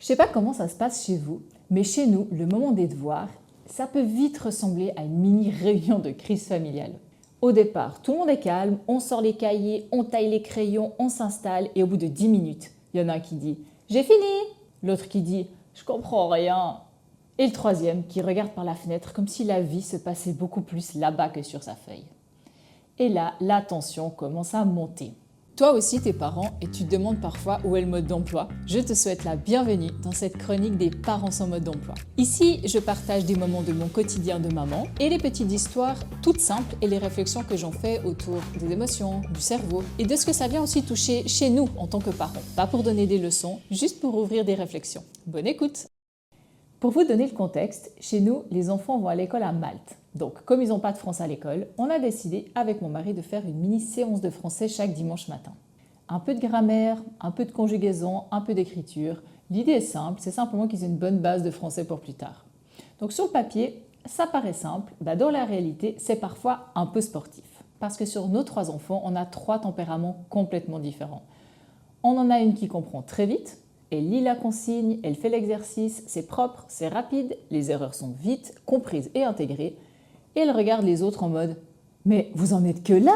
Je sais pas comment ça se passe chez vous, mais chez nous, le moment des devoirs, ça peut vite ressembler à une mini réunion de crise familiale. Au départ, tout le monde est calme, on sort les cahiers, on taille les crayons, on s'installe et au bout de 10 minutes, il y en a un qui dit « J'ai fini !» L'autre qui dit « Je comprends rien !» Et le troisième qui regarde par la fenêtre comme si la vie se passait beaucoup plus là-bas que sur sa feuille. Et là, la tension commence à monter. Toi aussi, t'es parent et tu te demandes parfois où est le mode d'emploi. Je te souhaite la bienvenue dans cette chronique des parents sans mode d'emploi. Ici, je partage des moments de mon quotidien de maman et les petites histoires toutes simples et les réflexions que j'en fais autour des émotions, du cerveau et de ce que ça vient aussi toucher chez nous en tant que parents. Pas pour donner des leçons, juste pour ouvrir des réflexions. Bonne écoute! Pour vous donner le contexte, chez nous, les enfants vont à l'école à Malte. Donc, comme ils n'ont pas de français à l'école, on a décidé avec mon mari de faire une mini séance de français chaque dimanche matin. Un peu de grammaire, un peu de conjugaison, un peu d'écriture. L'idée est simple, c'est simplement qu'ils aient une bonne base de français pour plus tard. Donc sur le papier, ça paraît simple, dans la réalité, c'est parfois un peu sportif. Parce que sur nos 3 enfants, on a 3 tempéraments complètement différents. On en a une qui comprend très vite, elle lit la consigne, elle fait l'exercice, c'est propre, c'est rapide, les erreurs sont vite, comprises et intégrées. Et elle regarde les autres en mode « Mais vous en êtes que là ?»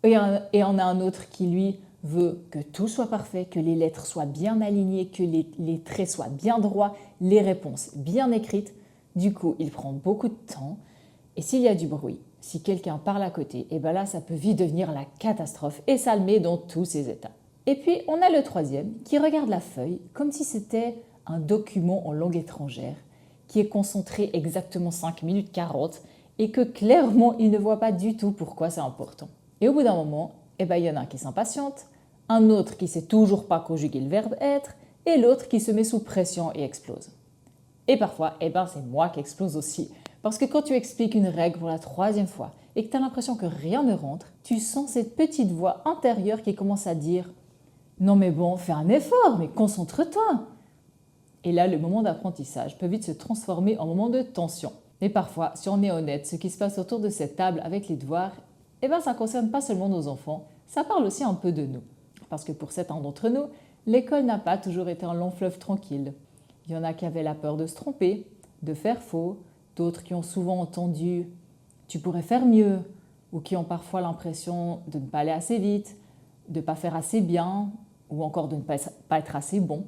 Et on a un autre qui, lui, veut que tout soit parfait, que les lettres soient bien alignées, que les traits soient bien droits, les réponses bien écrites. Du coup, il prend beaucoup de temps. Et s'il y a du bruit, si quelqu'un parle à côté, et bien là, ça peut vite devenir la catastrophe et ça le met dans tous ses états. Et puis, on a le troisième qui regarde la feuille comme si c'était un document en langue étrangère qui est concentré exactement 5 minutes 40 et que clairement, il ne voit pas du tout pourquoi c'est important. Et au bout d'un moment, il y en a un qui s'impatiente, un autre qui ne sait toujours pas conjuguer le verbe être et l'autre qui se met sous pression et explose. Et parfois, c'est moi qui explose aussi. Parce que quand tu expliques une règle pour la 3e fois et que tu as l'impression que rien ne rentre, tu sens cette petite voix intérieure qui commence à dire « Non mais bon, fais un effort, mais concentre-toi !» Et là, le moment d'apprentissage peut vite se transformer en moment de tension. Et parfois, si on est honnête, ce qui se passe autour de cette table avec les devoirs, ça ne concerne pas seulement nos enfants, ça parle aussi un peu de nous. Parce que pour certains d'entre nous, l'école n'a pas toujours été un long fleuve tranquille. Il y en a qui avaient la peur de se tromper, de faire faux, d'autres qui ont souvent entendu « tu pourrais faire mieux » ou qui ont parfois l'impression de ne pas aller assez vite, de ne pas faire assez bien ou encore de ne pas être assez bon.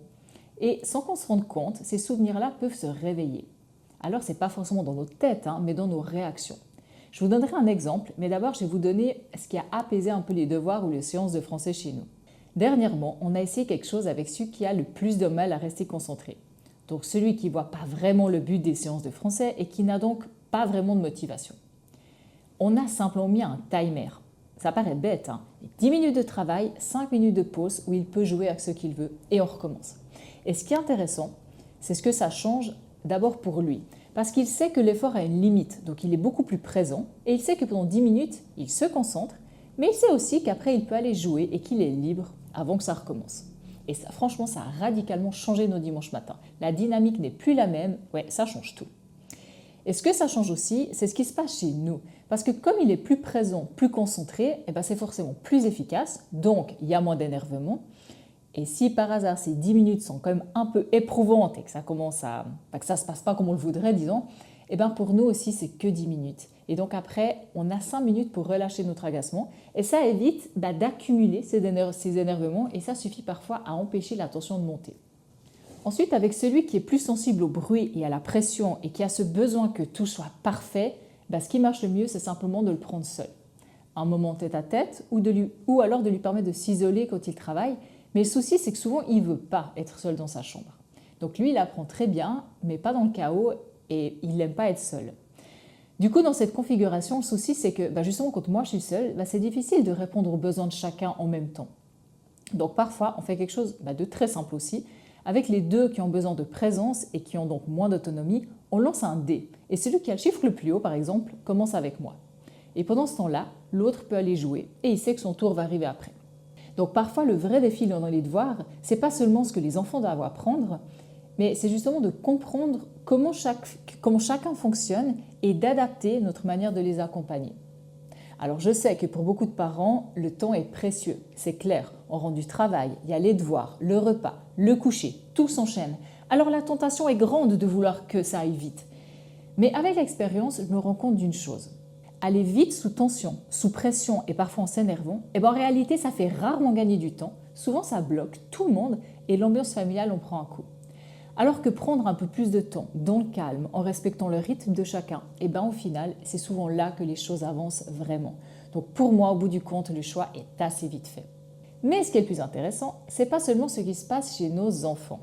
Et sans qu'on se rende compte, ces souvenirs-là peuvent se réveiller. Alors, ce n'est pas forcément dans notre tête, mais dans nos réactions. Je vous donnerai un exemple, mais d'abord, je vais vous donner ce qui a apaisé un peu les devoirs ou les séances de français chez nous. Dernièrement, on a essayé quelque chose avec celui qui a le plus de mal à rester concentré. Donc, celui qui ne voit pas vraiment le but des séances de français et qui n'a donc pas vraiment de motivation. On a simplement mis un timer. Ça paraît bête, 10 minutes de travail, 5 minutes de pause où il peut jouer avec ce qu'il veut et on recommence. Et ce qui est intéressant, c'est ce que ça change d'abord pour lui. Parce qu'il sait que l'effort a une limite, donc il est beaucoup plus présent. Et il sait que pendant 10 minutes, il se concentre, mais il sait aussi qu'après, il peut aller jouer et qu'il est libre avant que ça recommence. Et ça, franchement, ça a radicalement changé nos dimanches matins. La dynamique n'est plus la même, ça change tout. Et ce que ça change aussi, c'est ce qui se passe chez nous. Parce que comme il est plus présent, plus concentré, c'est forcément plus efficace, donc il y a moins d'énervement. Et si par hasard ces 10 minutes sont quand même un peu éprouvantes et que ça se passe pas comme on le voudrait, disons, pour nous aussi c'est que 10 minutes. Et donc après, on a 5 minutes pour relâcher notre agacement et ça évite d'accumuler ces énervements et ça suffit parfois à empêcher la tension de monter. Ensuite, avec celui qui est plus sensible au bruit et à la pression et qui a ce besoin que tout soit parfait, ce qui marche le mieux, c'est simplement de le prendre seul. Un moment tête à tête ou alors de lui permettre de s'isoler quand il travaille. Mais le souci, c'est que souvent, il ne veut pas être seul dans sa chambre. Donc lui, il apprend très bien, mais pas dans le chaos et il n'aime pas être seul. Du coup, dans cette configuration, le souci, c'est que justement, quand moi je suis seule, c'est difficile de répondre aux besoins de chacun en même temps. Donc parfois, on fait quelque chose de très simple aussi. Avec les deux qui ont besoin de présence et qui ont donc moins d'autonomie, on lance un dé. Et celui qui a le chiffre le plus haut, par exemple, commence avec moi. Et pendant ce temps-là, l'autre peut aller jouer et il sait que son tour va arriver après. Donc parfois, le vrai défi dans les devoirs, ce n'est pas seulement ce que les enfants doivent apprendre, mais c'est justement de comprendre comment chacun fonctionne et d'adapter notre manière de les accompagner. Alors je sais que pour beaucoup de parents, le temps est précieux, c'est clair. On rentre du travail, il y a les devoirs, le repas, le coucher, tout s'enchaîne. Alors la tentation est grande de vouloir que ça aille vite. Mais avec l'expérience, je me rends compte d'une chose. Aller vite sous tension, sous pression et parfois en s'énervant, en réalité ça fait rarement gagner du temps. Souvent ça bloque tout le monde et l'ambiance familiale en prend un coup. Alors que prendre un peu plus de temps, dans le calme, en respectant le rythme de chacun, au final, c'est souvent là que les choses avancent vraiment. Donc pour moi, au bout du compte, le choix est assez vite fait. Mais ce qui est le plus intéressant, c'est pas seulement ce qui se passe chez nos enfants,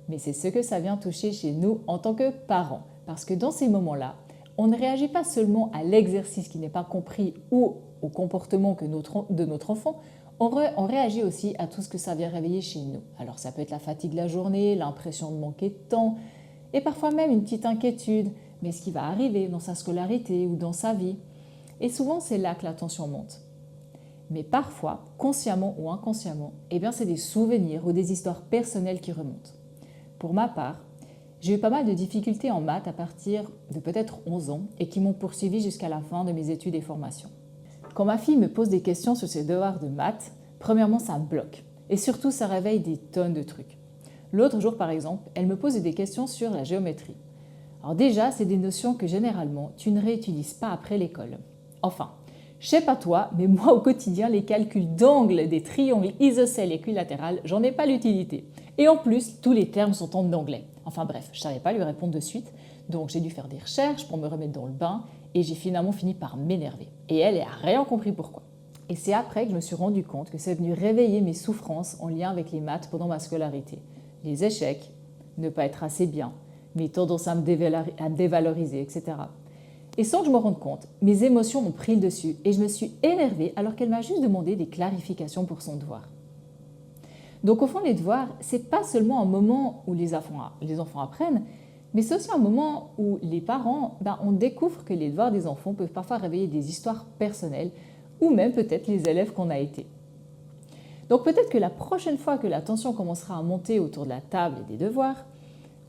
mais c'est ce que ça vient toucher chez nous en tant que parents. Parce que dans ces moments-là, on ne réagit pas seulement à l'exercice qui n'est pas compris ou au comportement de notre enfant, on réagit aussi à tout ce que ça vient réveiller chez nous. Alors ça peut être la fatigue de la journée, l'impression de manquer de temps, et parfois même une petite inquiétude, mais ce qui va arriver dans sa scolarité ou dans sa vie. Et souvent c'est là que la tension monte. Mais parfois, consciemment ou inconsciemment, c'est des souvenirs ou des histoires personnelles qui remontent. Pour ma part, j'ai eu pas mal de difficultés en maths à partir de peut-être 11 ans et qui m'ont poursuivi jusqu'à la fin de mes études et formations. Quand ma fille me pose des questions sur ses devoirs de maths, premièrement ça me bloque et surtout ça réveille des tonnes de trucs. L'autre jour par exemple, elle me pose des questions sur la géométrie. Alors déjà, c'est des notions que généralement tu ne réutilises pas après l'école. Enfin, je sais pas toi, mais moi au quotidien, les calculs d'angles des triangles isocèles et équilatérales, j'en ai pas l'utilité. Et en plus, tous les termes sont en anglais. Enfin bref, je savais pas lui répondre de suite, donc j'ai dû faire des recherches pour me remettre dans le bain et j'ai finalement fini par m'énerver. Et elle n'a rien compris pourquoi. Et c'est après que je me suis rendu compte que c'est venu réveiller mes souffrances en lien avec les maths pendant ma scolarité. Les échecs, ne pas être assez bien, mes tendances à me dévaloriser, etc. Et sans que je me rende compte, mes émotions ont pris le dessus et je me suis énervée alors qu'elle m'a juste demandé des clarifications pour son devoir. Donc au fond, les devoirs, c'est pas seulement un moment où les enfants apprennent, mais c'est aussi un moment où les parents, on découvre que les devoirs des enfants peuvent parfois réveiller des histoires personnelles ou même peut-être les élèves qu'on a été. Donc peut-être que la prochaine fois que la tension commencera à monter autour de la table et des devoirs,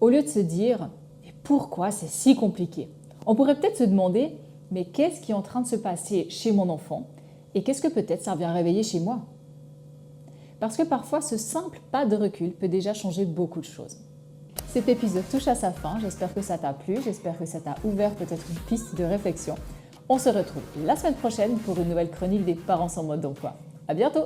au lieu de se dire « mais pourquoi c'est si compliqué ?», on pourrait peut-être se demander « mais qu'est-ce qui est en train de se passer chez mon enfant et qu'est-ce que peut-être ça vient réveiller chez moi ?» Parce que parfois, ce simple pas de recul peut déjà changer beaucoup de choses. Cet épisode touche à sa fin, j'espère que ça t'a plu, j'espère que ça t'a ouvert peut-être une piste de réflexion. On se retrouve la semaine prochaine pour une nouvelle chronique des parents en mode d'emploi. À bientôt!